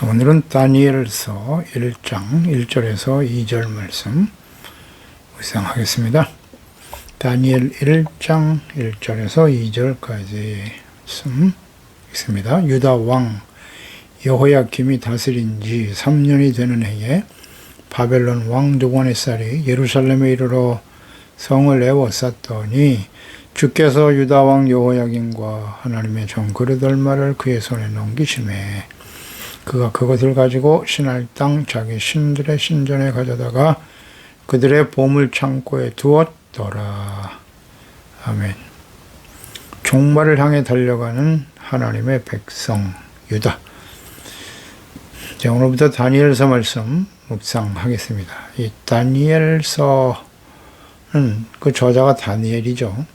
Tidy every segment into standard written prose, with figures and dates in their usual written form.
오늘은 다니엘서 1장 1절에서 2절 말씀 묵상하겠습니다. 다니엘 1장 1절에서 2절까지 말씀 있습니다. 유다 왕 여호야김이 다스린 지 3년이 되는 해에 바벨론 왕 느부갓네살이 예루살렘에 이르러 성을 에워쌌더니 주께서 유다 왕 여호야김과 하나님의 종 그르돌마를 그의 손에 넘기심에 그가 그것을 가지고 신할 땅 자기 신들의 신전에 가져다가 그들의 보물 창고에 두었더라. 아멘. 종말을 향해 달려가는 하나님의 백성 유다. 자, 오늘부터 다니엘서 말씀 묵상하겠습니다. 이 다니엘서는 그 저자가 다니엘이죠.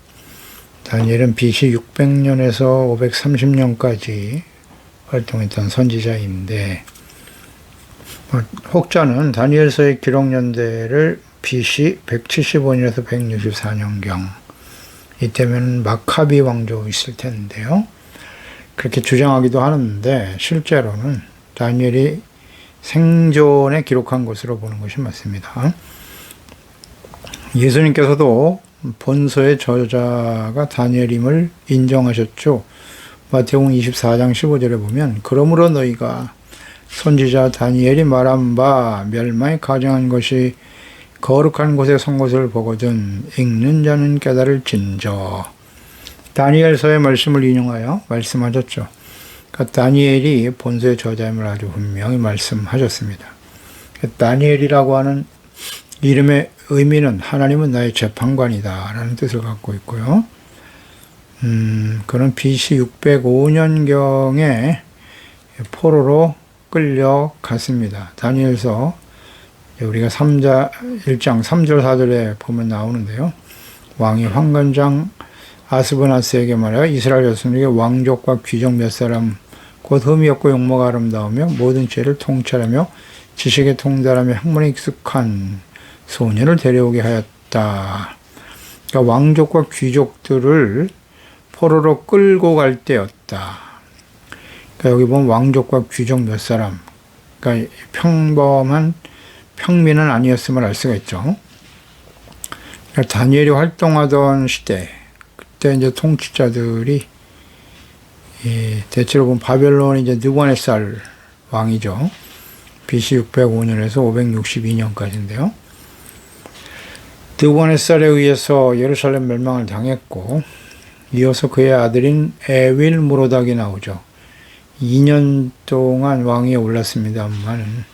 다니엘은 BC 600년에서 530년까지 활동했던 선지자인데, 혹자는 다니엘서의 기록 연대를 BC 175년에서 164년경, 이때면 마카비 왕조 있을 텐데요. 그렇게 주장하기도 하는데 실제로는 다니엘이 생존에 기록한 것으로 보는 것이 맞습니다. 예수님께서도 본서의 저자가 다니엘임을 인정하셨죠. 마태복음 24장 15절에 보면 그러므로 너희가 선지자 다니엘이 말한 바 멸망에 가증한 것이 거룩한 곳에 선 것을 보거든 읽는 자는 깨달을진저. 다니엘서의 말씀을 인용하여 말씀하셨죠. 그러니까 다니엘이 본서의 저자임을 아주 분명히 말씀하셨습니다. 다니엘이라고 하는 이름의 의미는 하나님은 나의 재판관이다 라는 뜻을 갖고 있고요. 그는 BC 605년경에 포로로 끌려갔습니다. 다니엘서 우리가 1장 3절 4절에 보면 나오는데요. 왕이 환관장 아스브나스에게 말하여 이스라엘 자손에게 왕족과 귀족 몇 사람 곧 흠이 없고 용모가 아름다우며 모든 죄를 통찰하며 지식에 통달하며 학문에 익숙한 소년을 데려오게 하였다. 그러니까 왕족과 귀족들을 포로로 끌고 갈 때였다. 그러니까 여기 보면 왕족과 귀족 몇 사람, 그러니까 평범한 평민은 아니었음을 알 수가 있죠. 그러니까 다니엘이 활동하던 시대, 그때 이제 통치자들이 대체로 보면 바벨론이 이제 느부갓네살 왕이죠. BC 605년에서 562년까지인데요. 느부갓네살에 의해서 예루살렘 멸망을 당했고, 이어서 그의 아들인 에윌 무로닥이 나오죠. 2년 동안 왕위에 올랐습니다만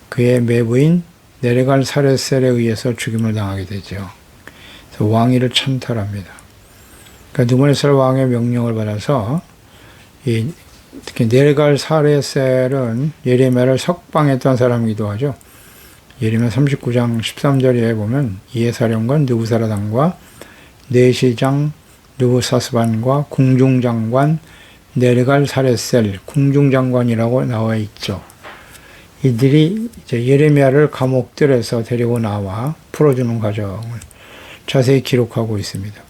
그의 매부인 네레갈 사레셀에 의해서 죽임을 당하게 되죠. 그래서 왕위를 찬탈합니다. 그러니까 느부갓네살 왕의 명령을 받아서 특히 네레갈 사레셀은 예레미야를 석방했던 사람이기도 하죠. 예레미야 39장 13절에 보면 이에사령관 느부사라단과 내시장 느부사스반과 궁중장관 네르갈 사레셀 궁중장관이라고 나와 있죠. 이들이 이제 예레미야를 감옥들에서 데리고 나와 풀어주는 과정을 자세히 기록하고 있습니다.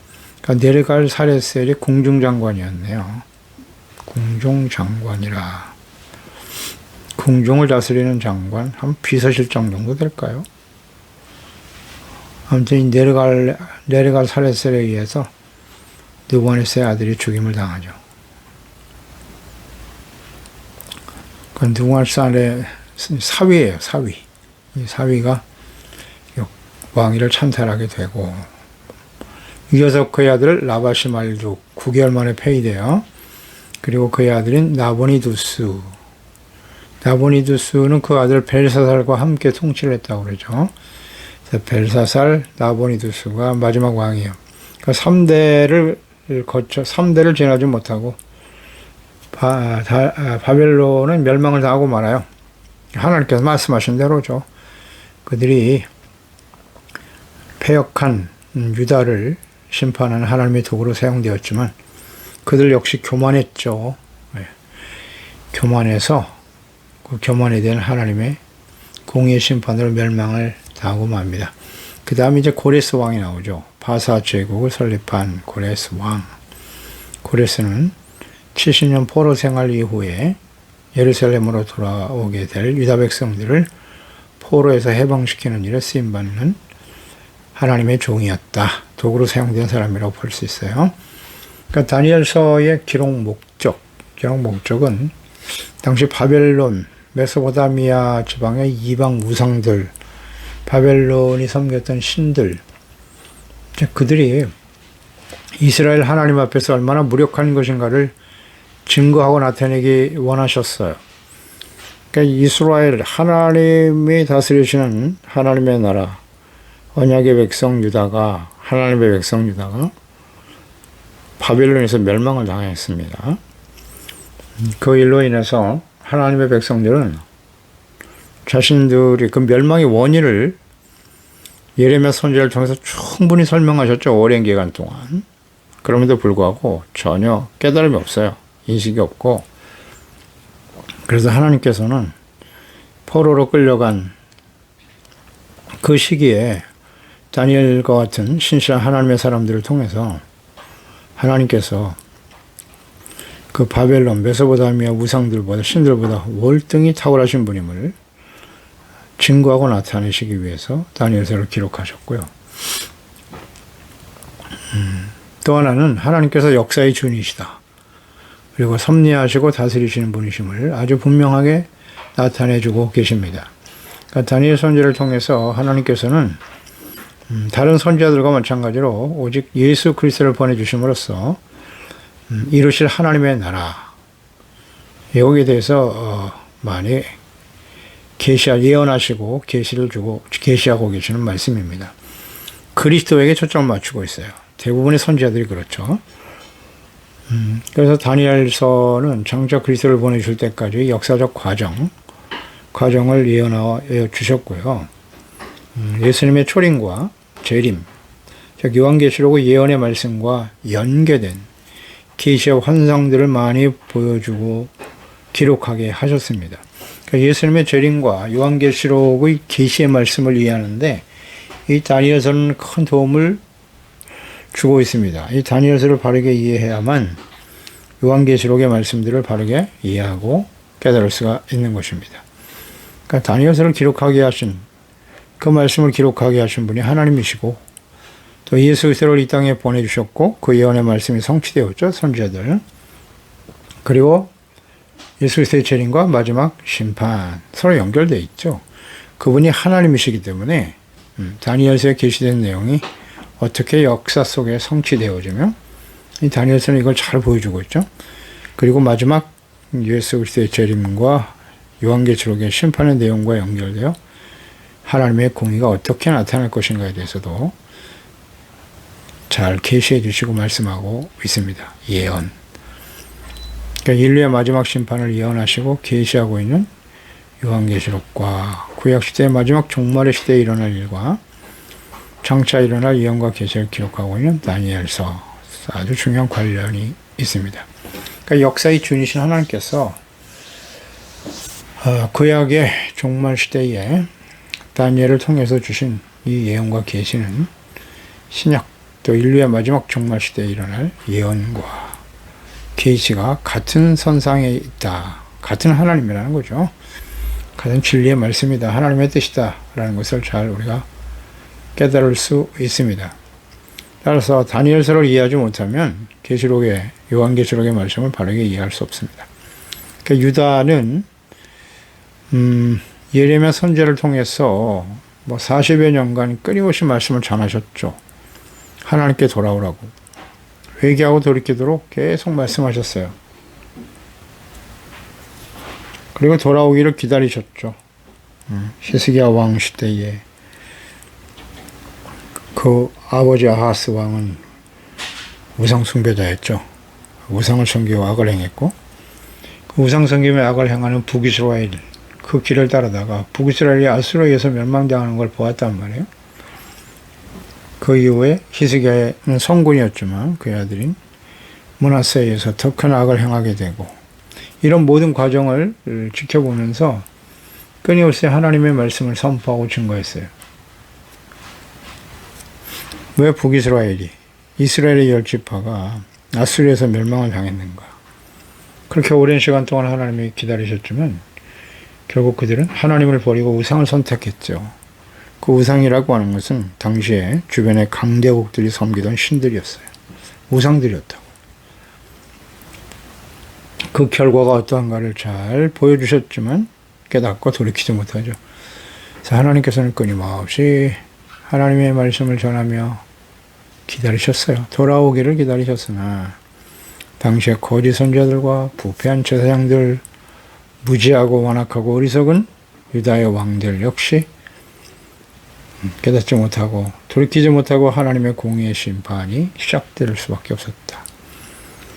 그러니까 네르갈 사레셀이 궁중장관이었네요. 궁중장관이라. 궁중을 다스리는 장관, 한 비서실장 정도 될까요? 아무튼 이 네르갈 사레셀에 의해서 느부갓네살의 아들이 죽임을 당하죠. 그 느부갓네살의 사위예요, 사위. 이 사위가 왕위를 찬탈하게 되고, 이어서 그의 아들 라바시 말둑 9개월 만에 폐위돼요. 그리고 그의 아들인 나보니두스. 나보니두스는 그 아들 벨사살과 함께 통치를 했다고 그러죠. 그래서 벨사살, 나보니두스가 마지막 왕이에요. 그러니까 3대를 지나지 못하고 바벨론은 멸망을 당하고 말아요. 하나님께서 말씀하신 대로죠. 그들이 패역한 유다를 심판하는 하나님의 도구로 사용되었지만 그들 역시 교만했죠. 교만해서 그 교만에 대한 하나님의 공의의 심판으로 멸망을 당하고 맙니다. 그 다음에 이제 고레스 왕이 나오죠. 바사 제국을 설립한 고레스 왕. 고레스는 70년 포로 생활 이후에 예루살렘으로 돌아오게 될 유다 백성들을 포로에서 해방시키는 일에 쓰임받는 하나님의 종이었다. 도구로 사용된 사람이라고 볼 수 있어요. 그러니까 다니엘서의 기록 목적은 당시 바벨론, 메소포타미아 지방의 이방 우상들, 바벨론이 섬겼던 신들, 그들이 이스라엘 하나님 앞에서 얼마나 무력한 것인가를 증거하고 나타내기 원하셨어요. 그러니까 이스라엘, 하나님이 다스리시는 하나님의 나라, 언약의 백성 유다가, 하나님의 백성 유다가 바벨론에서 멸망을 당했습니다. 그 일로 인해서 하나님의 백성들은 자신들이 그 멸망의 원인을 예레미야 선지자를 통해서 충분히 설명하셨죠. 오랜 기간 동안. 그럼에도 불구하고 전혀 깨달음이 없어요. 인식이 없고. 그래서 하나님께서는 포로로 끌려간 그 시기에 다니엘과 같은 신실한 하나님의 사람들을 통해서 하나님께서 그 바벨론, 메소포타미아 우상들보다, 신들보다 월등히 탁월하신 분임을 증거하고 나타내시기 위해서 다니엘서를 기록하셨고요. 또 하나는 하나님께서 역사의 주인이시다. 그리고 섭리하시고 다스리시는 분이심을 아주 분명하게 나타내주고 계십니다. 그러니까 다니엘 선지를 통해서 하나님께서는 다른 선지자들과 마찬가지로 오직 예수 그리스도를 보내주심으로써 이루실 하나님의 나라, 여기에 대해서 많이 예언하시고 계시를 주고 계시하고 계시는 말씀입니다. 그리스도에게 초점을 맞추고 있어요. 대부분의 선지자들이 그렇죠. 그래서 다니엘서는 장차 그리스도를 보내줄 때까지 역사적 과정을 예언하여 주셨고요. 예수님의 초림과 재림, 즉 요한계시록의 예언의 말씀과 연계된 계시의 환상들을 많이 보여주고 기록하게 하셨습니다. 그러니까 예수님의 재림과 요한계시록의 계시의 말씀을 이해하는데 이 다니엘서는 큰 도움을 주고 있습니다. 이 다니엘서를 바르게 이해해야만 요한계시록의 말씀들을 바르게 이해하고 깨달을 수가 있는 것입니다. 그러니까 다니엘서를 기록하게 하신, 그 말씀을 기록하게 하신 분이 하나님이시고 또 예수 그리스도를 이 땅에 보내주셨고 그 예언의 말씀이 성취되었죠. 선지자들. 그리고 예수 그리스도의 재림과 마지막 심판 서로 연결되어 있죠. 그분이 하나님이시기 때문에 다니엘서에 게시된 내용이 어떻게 역사 속에 성취되어지며 이 다니엘서는 이걸 잘 보여주고 있죠. 그리고 마지막 예수 그리스도의 재림과 요한계시록의 심판의 내용과 연결되어 하나님의 공의가 어떻게 나타날 것인가에 대해서도 잘 계시해 주시고 말씀하고 있습니다. 예언. 그러니까 인류의 마지막 심판을 예언하시고 계시하고 있는 요한계시록과 구약시대의 마지막 종말의 시대에 일어날 일과 장차 일어날 예언과 계시를 기록하고 있는 다니엘서, 아주 중요한 관련이 있습니다. 그러니까 역사의 주인이신 하나님께서 구약의 종말 시대에 다니엘을 통해서 주신 이 예언과 계시는 신약 또 인류의 마지막 종말 시대에 일어날 예언과 계시가 같은 선상에 있다. 같은 하나님이라는 거죠. 같은 진리의 말씀이다. 하나님의 뜻이다. 라는 것을 잘 우리가 깨달을 수 있습니다. 따라서 다니엘서를 이해하지 못하면 계시록의 요한계시록의 말씀을 바르게 이해할 수 없습니다. 그러니까 유다는 예레미야 선지자를 통해서 40여 년간 끊임없이 말씀을 전하셨죠. 하나님께 돌아오라고. 회개하고 돌이키도록 계속 말씀하셨어요. 그리고 돌아오기를 기다리셨죠. 히스기야 왕 시대에 그 아버지 아하스 왕은 우상 숭배자였죠. 우상을 섬기고 악을 행했고 그 우상 섬김에 악을 행하는 북이스라엘 그 길을 따르다가 북이스라엘이 아수르에 의해서 멸망당하는 걸 보았단 말이에요. 그 이후에 히스기야는 성군이었지만 그의 아들인 므낫세에 의해서 더 큰 악을 행하게 되고 이런 모든 과정을 지켜보면서 끊임없이 하나님의 말씀을 선포하고 증거했어요. 왜 북이스라엘이 이스라엘의 10지파가 아수르에서 멸망을 당했는가? 그렇게 오랜 시간 동안 하나님이 기다리셨지만 결국 그들은 하나님을 버리고 우상을 선택했죠. 그 우상이라고 하는 것은 당시에 주변의 강대국들이 섬기던 신들이었어요. 우상들이었다고. 그 결과가 어떠한가를 잘 보여주셨지만 깨닫고 돌이키지 못하죠. 그래서 하나님께서는 끊임없이 하나님의 말씀을 전하며 기다리셨어요. 돌아오기를 기다리셨으나 당시에 거짓 선지자들과 부패한 제사장들, 무지하고 완악하고 어리석은 유다의 왕들 역시 깨닫지 못하고 돌이키지 못하고 하나님의 공의의 심판이 시작될 수밖에 없었다.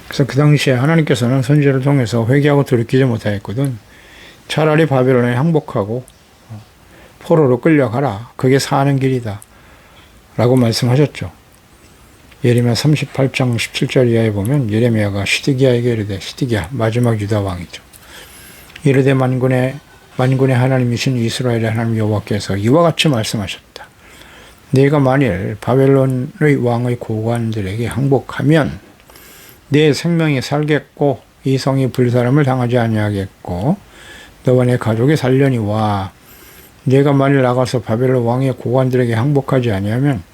그래서 그 당시에 하나님께서는 선지자를 통해서 회개하고 돌이키지 못하였거든. 차라리 바벨론에 항복하고 포로로 끌려가라. 그게 사는 길이다. 라고 말씀하셨죠. 예레미야 38장 17절 이하에 보면 예레미야가 시드기야에게 이르되, 시드기야 마지막 유다 왕이죠. 이르되 만군의 하나님이신 이스라엘의 하나님 여호와께서 이와 같이 말씀하셨다. 네가 만일 바벨론의 왕의 고관들에게 항복하면 네 생명이 살겠고 이 성이 불사람을 당하지 아니하겠고 너와 내 가족이 살려니와 네가 만일 나가서 바벨론 왕의 고관들에게 항복하지 아니하면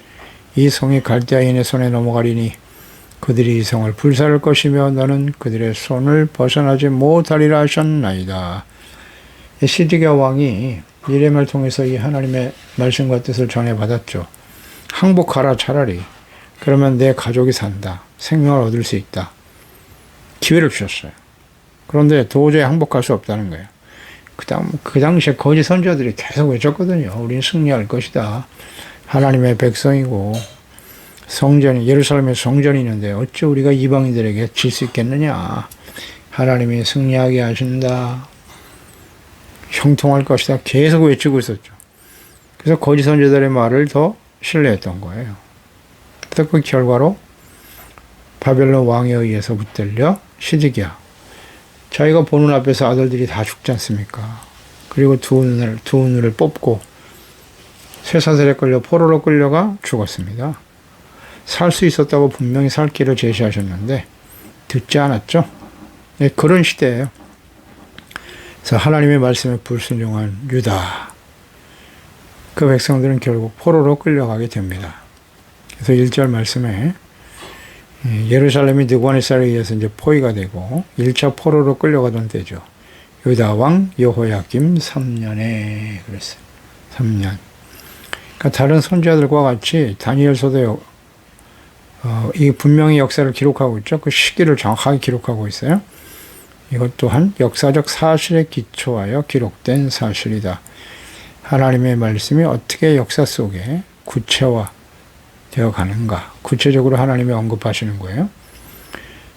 이 성이 갈대아인의 손에 넘어가리니 그들이 이 성을 불살할 것이며 너는 그들의 손을 벗어나지 못하리라 하셨나이다. 시드기야 왕이 예레미야를 통해서 이 하나님의 말씀과 뜻을 전해받았죠. 항복하라 차라리. 그러면 내 가족이 산다. 생명을 얻을 수 있다. 기회를 주셨어요. 그런데 도저히 항복할 수 없다는 거예요. 그 당시에 거짓 선지자들이 계속 외쳤거든요. 우린 승리할 것이다. 하나님의 백성이고 성전이 예루살렘에 성전이 있는데 어찌 우리가 이방인들에게 질 수 있겠느냐. 하나님이 승리하게 하신다. 형통할 것이다. 계속 외치고 있었죠. 그래서 거짓 선지자들의 말을 더 신뢰했던 거예요. 그래서 그 결과로 바벨론 왕에 의해서 붙들려 시드기야. 자기가 보는 앞에서 아들들이 다 죽지 않습니까? 그리고 두 눈을 뽑고 쇠사슬에 끌려 포로로 끌려가 죽었습니다. 살 수 있었다고 분명히 살 길을 제시하셨는데 듣지 않았죠. 네, 그런 시대예요. 그래서 하나님의 말씀에 불순종한 유다. 그 백성들은 결국 포로로 끌려가게 됩니다. 그래서 1절 말씀에 예루살렘이 느부갓네살에 의해서 이제 포위가 되고 1차 포로로 끌려가던 때죠. 유다 왕 여호야김 3년에 그랬어요. 3년. 그러니까 다른 선지자들과 같이 다니엘서도 이 분명히 역사를 기록하고 있죠. 그 시기를 정확하게 기록하고 있어요. 이것 또한 역사적 사실에 기초하여 기록된 사실이다. 하나님의 말씀이 어떻게 역사 속에 구체화 되어 가는가. 구체적으로 하나님이 언급하시는 거예요.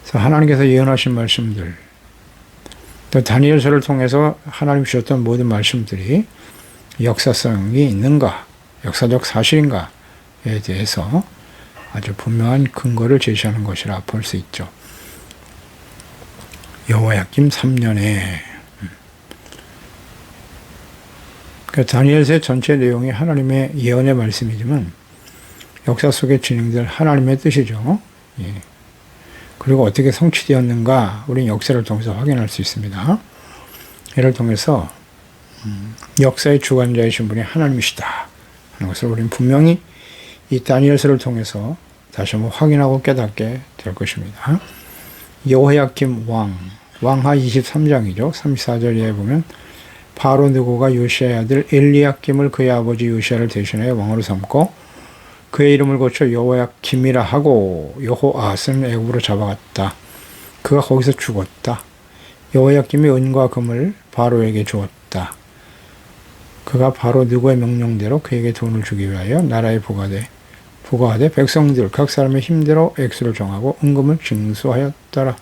그래서 하나님께서 예언하신 말씀들, 또 다니엘서를 통해서 하나님 주셨던 모든 말씀들이 역사성이 있는가, 역사적 사실인가에 대해서 아주 분명한 근거를 제시하는 것이라 볼 수 있죠. 여호야김 3년에 그러니까 다니엘서 전체 내용이 하나님의 예언의 말씀이지만 역사 속에 진행될 하나님의 뜻이죠. 예. 그리고 어떻게 성취되었는가 우리는 역사를 통해서 확인할 수 있습니다. 이를 통해서 역사의 주관자이신 분이 하나님이시다 하는 것을 우리는 분명히 이 다니엘서를 통해서 다시 한번 확인하고 깨닫게 될 것입니다. 여호야김 왕하 23장이죠. 34절에 보면 바로 느고가 요시아의 아들 엘리야김을 그의 아버지 요시아를 대신하여 왕으로 삼고 그의 이름을 고쳐 여호야김이라 하고 여호아스는 애굽으로 잡아갔다. 그가 거기서 죽었다. 여호야김이 은과 금을 바로에게 주었다. 그가 바로 느고의 명령대로 그에게 돈을 주기 위하여 나라에 부과하되 백성들 각 사람의 힘대로 액수를 정하고 은금을 징수하였더라.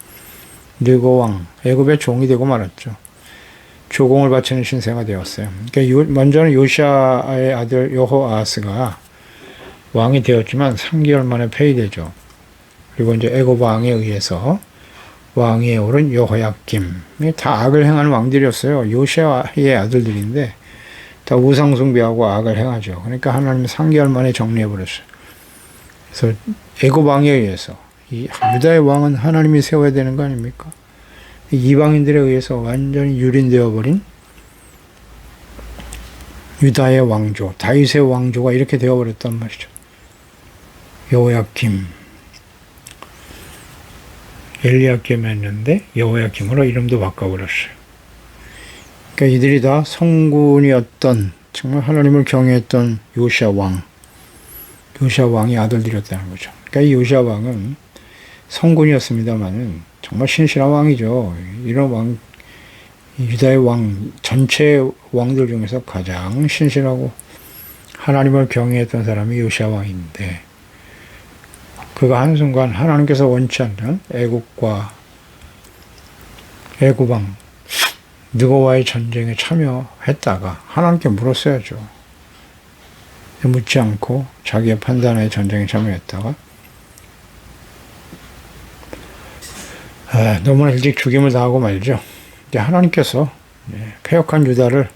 느고 왕 애굽의 종이 되고 말았죠. 조공을 바치는 신세가 되었어요. 그러니까 먼저는 요시아의 아들 여호아스가 왕이 되었지만 3개월 만에 폐위되죠. 그리고 이제 애굽 왕에 의해서 왕위에 오른 여호야김, 다 악을 행하는 왕들이었어요. 요시아의 아들들인데 다 우상 숭배하고 악을 행하죠. 그러니까 하나님은 3개월 만에 정리해 버렸어요. 그래서 애굽 왕에 의해서 이 유다의 왕은 하나님이 세워야 되는 거 아닙니까? 이방인들에 의해서 완전히 유린되어 버린 유다의 왕조, 다윗의 왕조가 이렇게 되어버렸단 말이죠. 여호야김, 엘리야김이었는데 여호야김으로 이름도 바꿔버렸어요. 그러니까 이들이 다 성군이었던, 정말 하나님을 경외했던 요시야 왕이 아들들이었다는 거죠. 그러니까 이 요시야 왕은 성군이었습니다만은 정말 신실한 왕이죠. 이런 왕, 유다의 왕, 전체 왕들 중에서 가장 신실하고 하나님을 경외했던 사람이 요시야 왕인데, 그가 한순간 하나님께서 원치 않는 애굽왕 느고와의 전쟁에 참여했다가 하나님께 물었어야죠. 묻지 않고 자기의 판단의 전쟁에 참여했다가 너무나 일찍 죽임을 당하고 말죠. 이제 하나님께서 패역한 유다를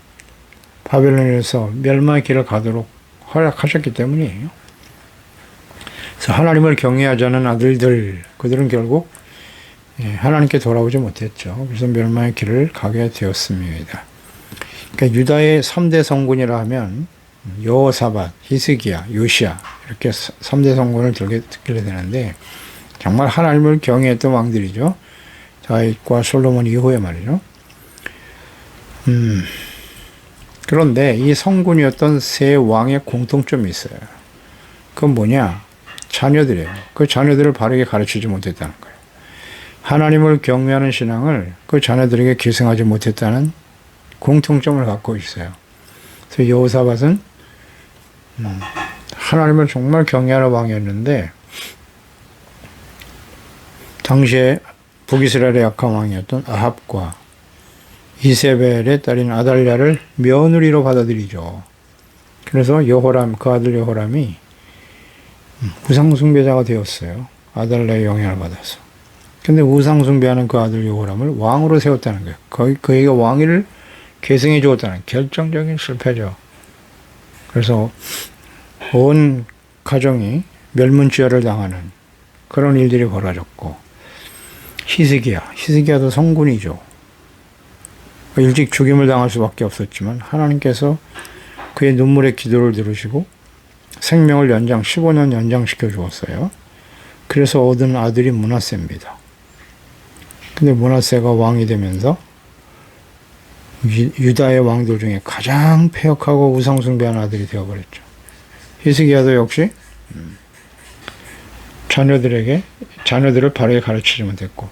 바벨론에서 멸망의 길을 가도록 허락하셨기 때문이에요. 그래서 하나님을 경외하지 않은 아들들, 그들은 결국 하나님께 돌아오지 못했죠. 그래서 멸망의 길을 가게 되었습니다. 그러니까 유다의 3대 성군이라 하면 여호사밧, 히스기야, 요시야 이렇게 3대 성군을 듣게 되는데, 정말 하나님을 경외했던 왕들이죠. 다윗과 솔로몬 이후에 말이죠. 그런데 이 성군이었던 세 왕의 공통점이 있어요. 그건 뭐냐? 자녀들이에요. 그 자녀들을 바르게 가르치지 못했다는 거예요. 하나님을 경외하는 신앙을 그 자녀들에게 계승하지 못했다는 공통점을 갖고 있어요. 그래서 여호사밧은 하나님을 정말 경외하는 왕이었는데, 당시에 북이스라엘의 약한 왕이었던 아합과 이세벨의 딸인 아달랴를 며느리로 받아들이죠. 그래서 여호람, 그 아들 여호람이 우상숭배자가 되었어요. 아달랴의 영향을 받아서. 근데 우상숭배하는 그 아들 여호람을 왕으로 세웠다는 거예요. 그에게 왕위를 계승해 주었다는 결정적인 실패죠. 그래서 온 가정이 멸문지화를 당하는 그런 일들이 벌어졌고, 히스기야도 성군이죠. 일찍 죽임을 당할 수밖에 없었지만 하나님께서 그의 눈물의 기도를 들으시고 생명을 15년 연장시켜 주었어요. 그래서 얻은 아들이 므낫세입니다. 근데 므낫세가 왕이 되면서 유다의 왕들 중에 가장 패역하고 우상숭배한 아들이 되어버렸죠. 히스기야도 역시 자녀들을 바르게 가르치지 못했고,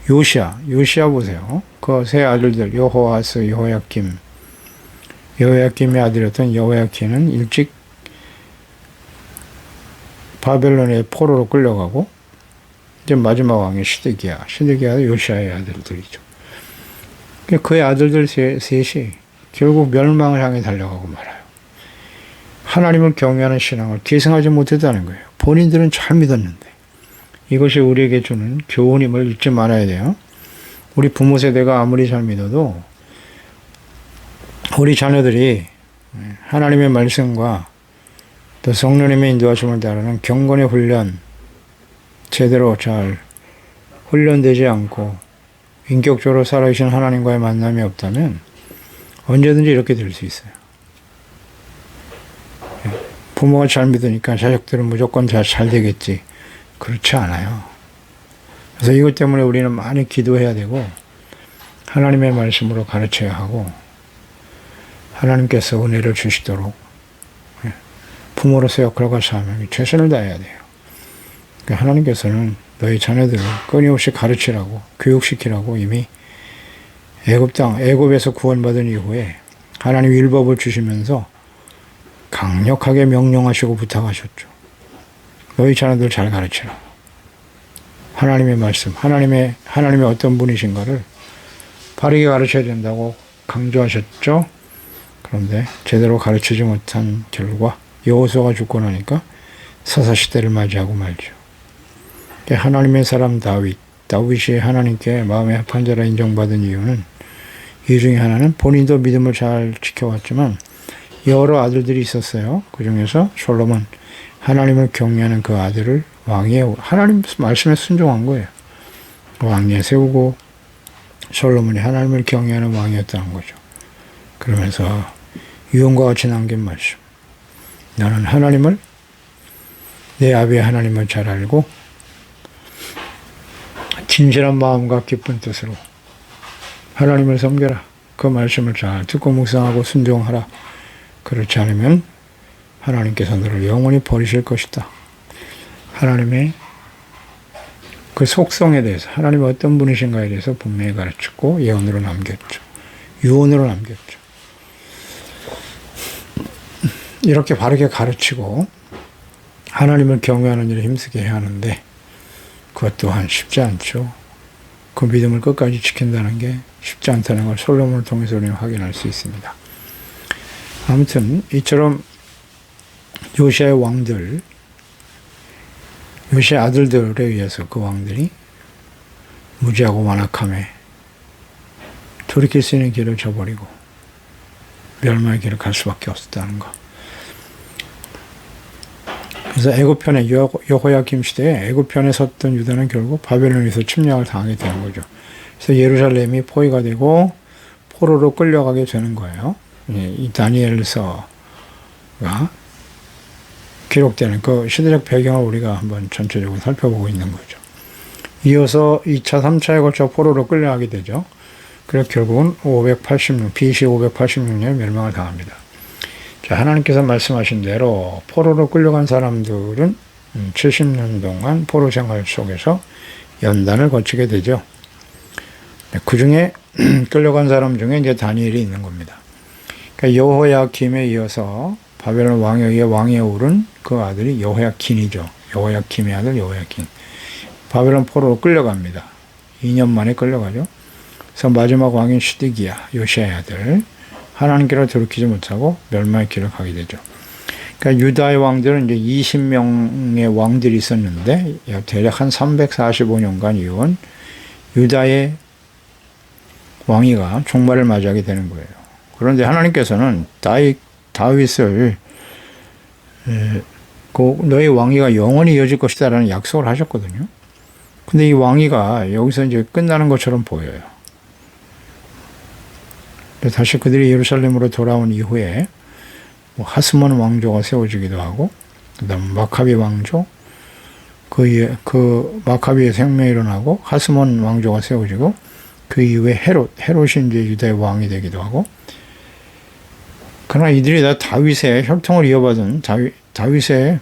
요시야 보세요. 그 세 아들들 여호아스, 여호야김의 아들이었던 여호야김은 일찍 바벨론의 포로로 끌려가고, 이제 마지막 왕이 시드기야도 요시야의 아들들이죠. 그의 아들들 셋이 결국 멸망을 향해 달려가고 말아요. 하나님을 경외하는 신앙을 계승하지 못했다는 거예요. 본인들은 잘 믿었는데. 이것이 우리에게 주는 교훈임을 잊지 말아야 돼요. 우리 부모 세대가 아무리 잘 믿어도 우리 자녀들이 하나님의 말씀과 또 성령님의 인도하심을 따르는 경건의 훈련, 제대로 잘 훈련되지 않고 인격적으로 살아계신 하나님과의 만남이 없다면 언제든지 이렇게 될 수 있어요. 부모가 잘 믿으니까 자식들은 무조건 잘 되겠지. 그렇지 않아요. 그래서 이것 때문에 우리는 많이 기도해야 되고, 하나님의 말씀으로 가르쳐야 하고, 하나님께서 은혜를 주시도록 부모로서 역할과 사명이 최선을 다해야 돼요. 하나님께서는 너희 자녀들을 끊임없이 가르치라고, 교육시키라고 이미 애굽에서 구원받은 이후에 하나님 율법을 주시면서 강력하게 명령하시고 부탁하셨죠. 너희 자녀들 잘 가르치라. 하나님의 말씀, 하나님의 어떤 분이신가를 바르게 가르쳐야 된다고 강조하셨죠. 그런데 제대로 가르치지 못한 결과 여호수아가 죽고 나니까 사사시대를 맞이하고 말죠. 하나님의 사람 다윗이 하나님께 마음의 합한 자라 인정받은 이유는, 이 중에 하나는 본인도 믿음을 잘 지켜왔지만 여러 아들들이 있었어요. 그 중에서 솔로몬, 하나님을 경외하는 그 아들을 왕위에, 하나님 말씀에 순종한 거예요. 왕위에 세우고 솔로몬이 하나님을 경외하는 왕이었다는 거죠. 그러면서 유언과 같이 남긴 말씀. 나는 하나님을, 내 아비 하나님을 잘 알고 진실한 마음과 기쁜 뜻으로 하나님을 섬겨라. 그 말씀을 잘 듣고 묵상하고 순종하라. 그렇지 않으면 하나님께서 너를 영원히 버리실 것이다. 하나님의 그 속성에 대해서, 하나님이 어떤 분이신가에 대해서 분명히 가르쳤고 예언으로 남겼죠. 유언으로 남겼죠. 이렇게 바르게 가르치고 하나님을 경외하는 일에 힘쓰게 해야 하는데 그것 또한 쉽지 않죠. 그 믿음을 끝까지 지킨다는 게 쉽지 않다는 걸 솔로몬을 통해서 우리는 확인할 수 있습니다. 아무튼 이처럼 요시아의 왕들, 요시아 아들들에 의해서 그 왕들이 무지하고 완악함에 돌이킬 수 있는 길을 저버리고 멸망의 길을 갈 수밖에 없었다는 것. 그래서 애굽편의 여호야김 시대에 애굽편에 섰던 유다는 결국 바벨론에서 침략을 당하게 되는 거죠. 그래서 예루살렘이 포위가 되고 포로로 끌려가게 되는 거예요. 이 다니엘서가 기록되는 그 시대적 배경을 우리가 한번 전체적으로 살펴보고 있는 거죠. 이어서 2차, 3차에 걸쳐 포로로 끌려가게 되죠. 그래서 결국은 BC 586년에 멸망을 당합니다. 자, 하나님께서 말씀하신 대로 포로로 끌려간 사람들은 70년 동안 포로 생활 속에서 연단을 거치게 되죠. 그 중에 끌려간 사람 중에 이제 다니엘이 있는 겁니다. 그러니까 여호야김에 이어서 바벨론 왕에 의해 왕위에 오른 그 아들이 여호야긴이죠. 여호야김의 아들 여호야긴. 바벨론 포로로 끌려갑니다. 2년 만에 끌려가죠. 그래서 마지막 왕인 시드기야, 요시아의 아들. 하나님께로 돌이키지 못하고 멸망의 길을 가게 되죠. 그러니까 유다의 왕들은 이제 20명의 왕들이 있었는데 대략 한 345년간 이어온 유다의 왕위가 종말을 맞이하게 되는 거예요. 그런데 하나님께서는 다윗을 너의 왕위가 영원히 이어질 것이다라는 약속을 하셨거든요. 근데 이 왕위가 여기서 이제 끝나는 것처럼 보여요. 다시 그들이 예루살렘으로 돌아온 이후에 하스몬 왕조가 세워지기도 하고, 그다음 마카비 왕조, 그 마카비의 생명이 일어나고 하스몬 왕조가 세워지고, 그 이후에 헤롯이 이제 유다의 왕이 되기도 하고. 그러나 이들이 다 다윗의 혈통을 이어받은 다윗의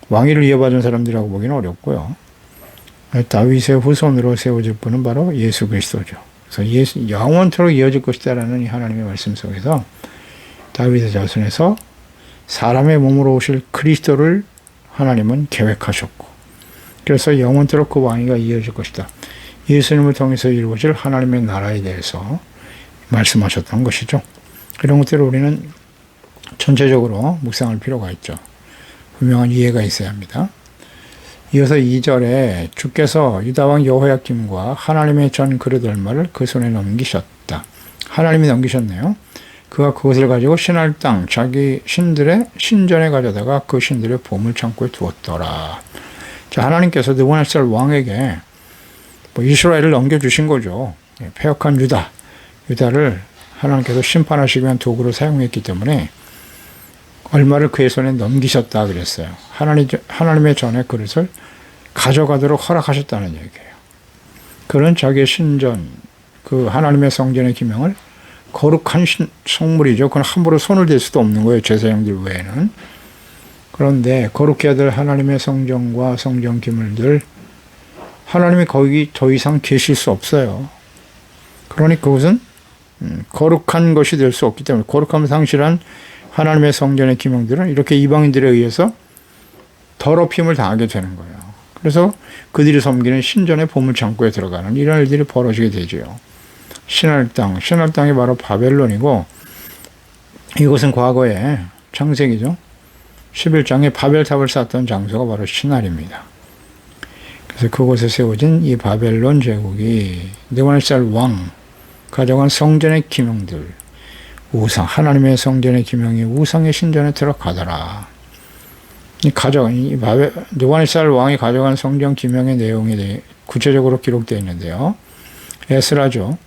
왕위를 이어받은 사람들이라고 보기는 어렵고요. 다윗의 후손으로 세워질 분은 바로 예수 그리스도죠. 그래서 영원토록 이어질 것이다라는 이 하나님의 말씀 속에서 다윗의 자손에서 사람의 몸으로 오실 그리스도를 하나님은 계획하셨고, 그래서 영원토록 그 왕위가 이어질 것이다. 예수님을 통해서 이루어질 하나님의 나라에 대해서 말씀하셨던 것이죠. 이런 것들을 우리는 전체적으로 묵상할 필요가 있죠. 분명한 이해가 있어야 합니다. 이어서 2절에 주께서 유다왕 여호야김과 하나님의 전 그릇 얼마를 그 손에 넘기셨다. 하나님이 넘기셨네요. 그가 그것을 가지고 신할 땅 자기 신들의 신전에 가져다가 그 신들의 보물창고에 두었더라. 자, 하나님께서 느부갓네살 왕에게 이스라엘을 넘겨주신 거죠. 패역한 유다를 하나님께서 심판하시기 위한 도구로 사용했기 때문에 얼마를 그의 손에 넘기셨다 그랬어요. 하나님의 전의 그릇을 가져가도록 허락하셨다는 얘기예요. 그런 자기의 신전, 그 하나님의 성전의 기명을 거룩한 성물이죠. 그건 함부로 손을 댈 수도 없는 거예요. 제사장들 외에는. 그런데 거룩해야 될 하나님의 성전과 성전 기물들, 하나님이 거기 더 이상 계실 수 없어요. 그러니 그것은 거룩한 것이 될 수 없기 때문에, 거룩함을 상실한 하나님의 성전의 기명들은 이렇게 이방인들에 의해서 더럽힘을 당하게 되는 거예요. 그래서 그들이 섬기는 신전의 보물창고에 들어가는 이런 일들이 벌어지게 되죠. 신할 땅이 바로 바벨론이고, 이곳은 과거에 창세기죠. 11장에 바벨탑을 쌓았던 장소가 바로 신할입니다. 그래서 그곳에 세워진 이 바벨론 제국이 느부갓네살 왕 가져간 성전의 기명들, 우상, 하나님의 성전의 기명이 우상의 신전에 들어가더라. 느부갓네살 왕이 가져간 성전 기명의 내용에 대해 구체적으로 기록되어 있는데요. 에스라죠.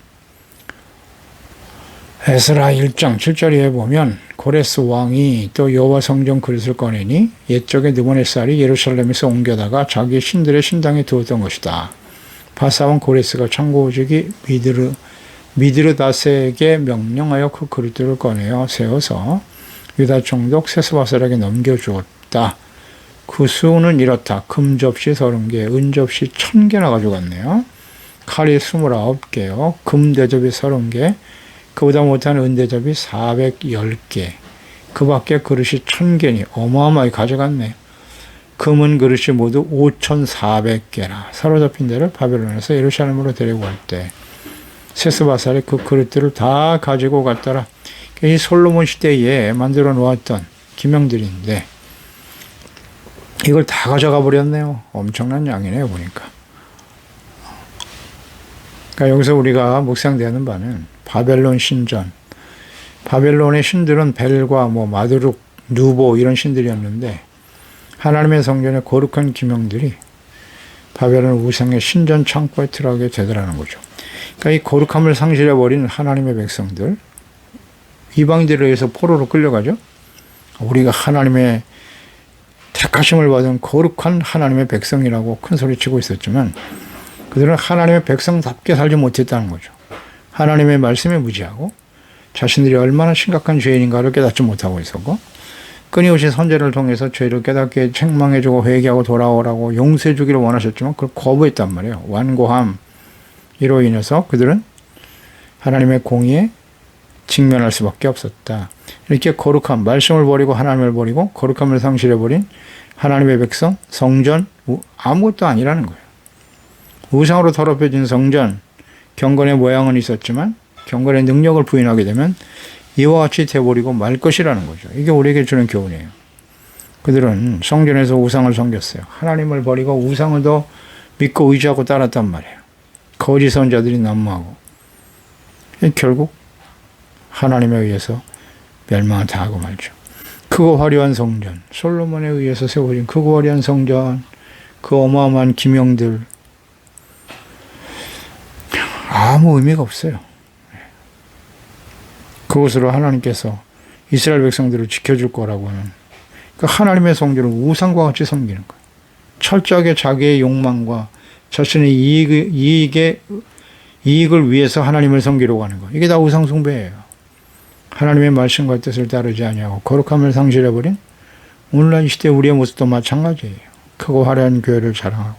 에스라 1장 7절에 보면 고레스 왕이 또 여호와 성전 그릇을 꺼내니 옛적에 느부갓네살이 예루살렘에서 옮겨다가 자기 신들의 신당에 두었던 것이다. 바사왕 고레스가 창고오직이 미드르다세에게 명령하여 그 그릇들을 꺼내어 세워서 유다 총독 세스바살에게 넘겨주었다. 그 수는 이렇다. 금 접시 30개, 은 접시 1000개나 가져갔네요. 칼이 29개요. 금 대접이 30개, 그보다 못한 은 대접이 410개, 그 밖에 그릇이 1000개니 어마어마하게 가져갔네. 금은 그릇이 모두 5400개나 사로잡힌 데를 바벨론에서 예루살렘으로 데리고 갈 때 세스바살이 그 그릇들을 다 가지고 갔더라. 이 솔로몬 시대에 만들어 놓았던 기명들인데 이걸 다 가져가 버렸네요. 엄청난 양이네요, 보니까. 그러니까 여기서 우리가 묵상되는 바는 바벨론 신전, 바벨론의 신들은 벨과 마드룩, 누보 이런 신들이었는데 하나님의 성전의 거룩한 기명들이 바벨론 우상의 신전 창고에 들어가게 되더라는 거죠. 그러니까 이 거룩함을 상실해버린 하나님의 백성들, 이방인들에 의해서 포로로 끌려가죠. 우리가 하나님의 택하심을 받은 거룩한 하나님의 백성이라고 큰 소리치고 있었지만 그들은 하나님의 백성답게 살지 못했다는 거죠. 하나님의 말씀에 무지하고 자신들이 얼마나 심각한 죄인인가를 깨닫지 못하고 있었고 끊임없이 선제를 통해서 죄를 깨닫게 책망해주고 회개하고 돌아오라고 용서해주기를 원하셨지만 그걸 거부했단 말이에요. 완고함 이로 인해서 그들은 하나님의 공의에 직면할 수밖에 없었다. 이렇게 거룩함, 말씀을 버리고 하나님을 버리고 거룩함을 상실해버린 하나님의 백성, 성전 아무것도 아니라는 거예요. 우상으로 더럽혀진 성전, 경건의 모양은 있었지만 경건의 능력을 부인하게 되면 이와 같이 돼버리고 말 것이라는 거죠. 이게 우리에게 주는 교훈이에요. 그들은 성전에서 우상을 섬겼어요. 하나님을 버리고 우상을 더 믿고 의지하고 따랐단 말이에요. 거짓 선자들이 난무하고 결국 하나님에 의해서 멸망을 당하고 말죠. 크고 화려한 성전, 솔로몬에 의해서 세워진 크고 화려한 성전, 그 어마어마한 기명들 아무 의미가 없어요. 그것으로 하나님께서 이스라엘 백성들을 지켜줄 거라고 하는 하나님의 성전을 우상과 같이 섬기는 거예요. 철저하게 자기의 욕망과 자신의 이익을 위해서 하나님을 섬기려고 하는 거예요. 이게 다 우상 숭배예요. 하나님의 말씀과 뜻을 따르지 아니하고 거룩함을 상실해버린 오늘날 이 시대 우리의 모습도 마찬가지예요. 크고 화려한 교회를 자랑하고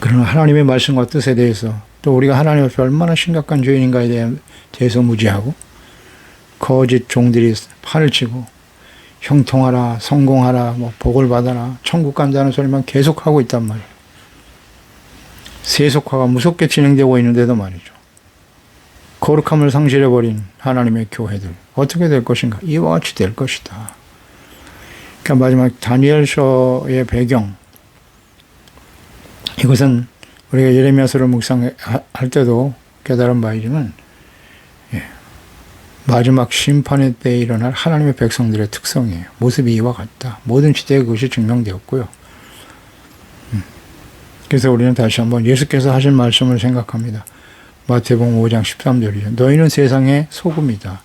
그러나 하나님의 말씀과 뜻에 대해서 또 우리가 하나님 앞에 얼마나 심각한 죄인인가에 대해서 무지하고 거짓 종들이 판을 치고 형통하라, 성공하라, 복을 받아라, 천국 간다는 소리만 계속하고 있단 말이에요. 세속화가 무섭게 진행되고 있는데도 말이죠. 거룩함을 상실해버린 하나님의 교회들 어떻게 될 것인가? 이와 같이 될 것이다. 그러니까 마지막 다니엘서의 배경, 이것은 우리가 예레미야서를 묵상할 때도 깨달은 바이지만 마지막 심판의 때에 일어날 하나님의 백성들의 특성이에요. 모습이 이와 같다. 모든 시대에 그것이 증명되었고요. 그래서 우리는 다시 한번 예수께서 하신 말씀을 생각합니다. 마태복음 5장 13절이죠. 너희는 세상의 소금이다.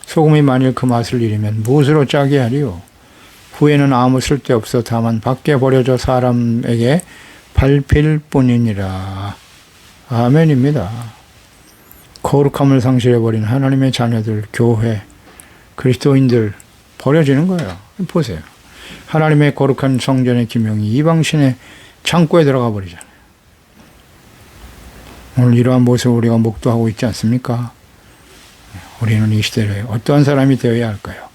소금이 만일 그 맛을 잃으면 무엇으로 짜게 하리요? 후에는 아무 쓸데없어 다만 밖에 버려져 사람에게 밟힐 뿐이니라. 아멘입니다. 거룩함을 상실해버린 하나님의 자녀들, 교회, 그리스도인들 버려지는 거예요. 보세요. 하나님의 거룩한 성전의 기명이 이방신의 창고에 들어가 버리잖아요. 오늘 이러한 모습을 우리가 목도하고 있지 않습니까? 우리는 이 시대에 어떠한 사람이 되어야 할까요?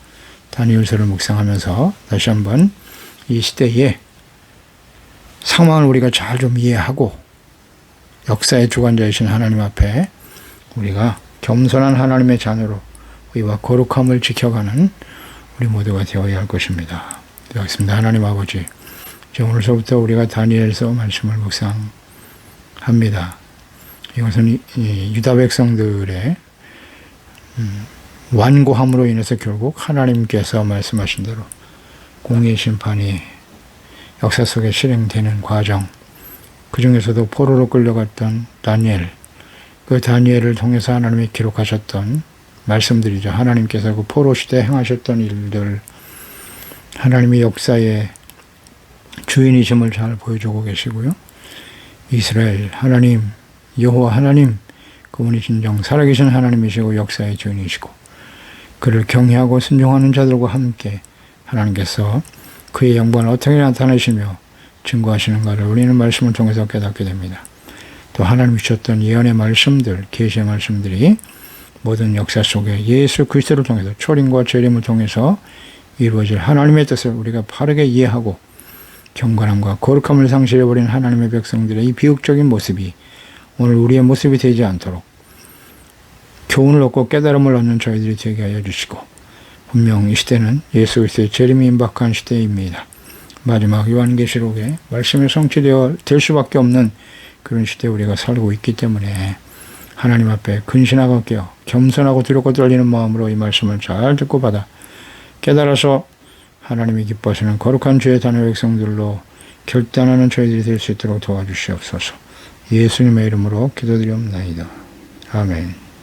다니엘서를 묵상하면서 다시 한번 이 시대에 상황을 우리가 잘 좀 이해하고 역사의 주관자이신 하나님 앞에 우리가 겸손한 하나님의 자녀로 의와 거룩함을 지켜가는 우리 모두가 되어야 할 것입니다. 되었습니다. 하나님 아버지, 이제 오늘서부터 우리가 다니엘서 말씀을 묵상합니다. 이것은 유다 백성들의 완고함으로 인해서 결국 하나님께서 말씀하신 대로 공의 심판이 역사 속에 실행되는 과정, 그 중에서도 포로로 끌려갔던 다니엘, 그 다니엘을 통해서 하나님이 기록하셨던 말씀들이죠. 하나님께서 그 포로 시대에 행하셨던 일들, 하나님의 역사의 주인이심을 잘 보여주고 계시고요. 이스라엘 하나님, 여호와 하나님, 그분이 진정 살아계신 하나님이시고 역사의 주인이시고 그를 경외하고 순종하는 자들과 함께 하나님께서 그의 영광을 어떻게 나타내시며 증거하시는가를 우리는 말씀을 통해서 깨닫게 됩니다. 또 하나님이 주셨던 예언의 말씀들, 계시의 말씀들이 모든 역사 속에 예수 그리스도를 통해서 초림과 재림을 통해서 이루어질 하나님의 뜻을 우리가 바르게 이해하고 경건함과 거룩함을 상실해버린 하나님의 백성들의 이 비극적인 모습이 오늘 우리의 모습이 되지 않도록 교훈을 얻고 깨달음을 얻는 저희들이 되게 하여 주시고 분명 이 시대는 예수 그리스도의 재림이 임박한 시대입니다. 마지막 요한계시록에 말씀이 성취되어 될 수밖에 없는 그런 시대에 우리가 살고 있기 때문에 하나님 앞에 근신하고 깨어 겸손하고 두렵고 떨리는 마음으로 이 말씀을 잘 듣고 받아 깨달아서 하나님이 기뻐하시는 거룩한 주의 자녀 백성들로 결단하는 저희들이 될 수 있도록 도와주시옵소서. 예수님의 이름으로 기도드리옵나이다. 아멘.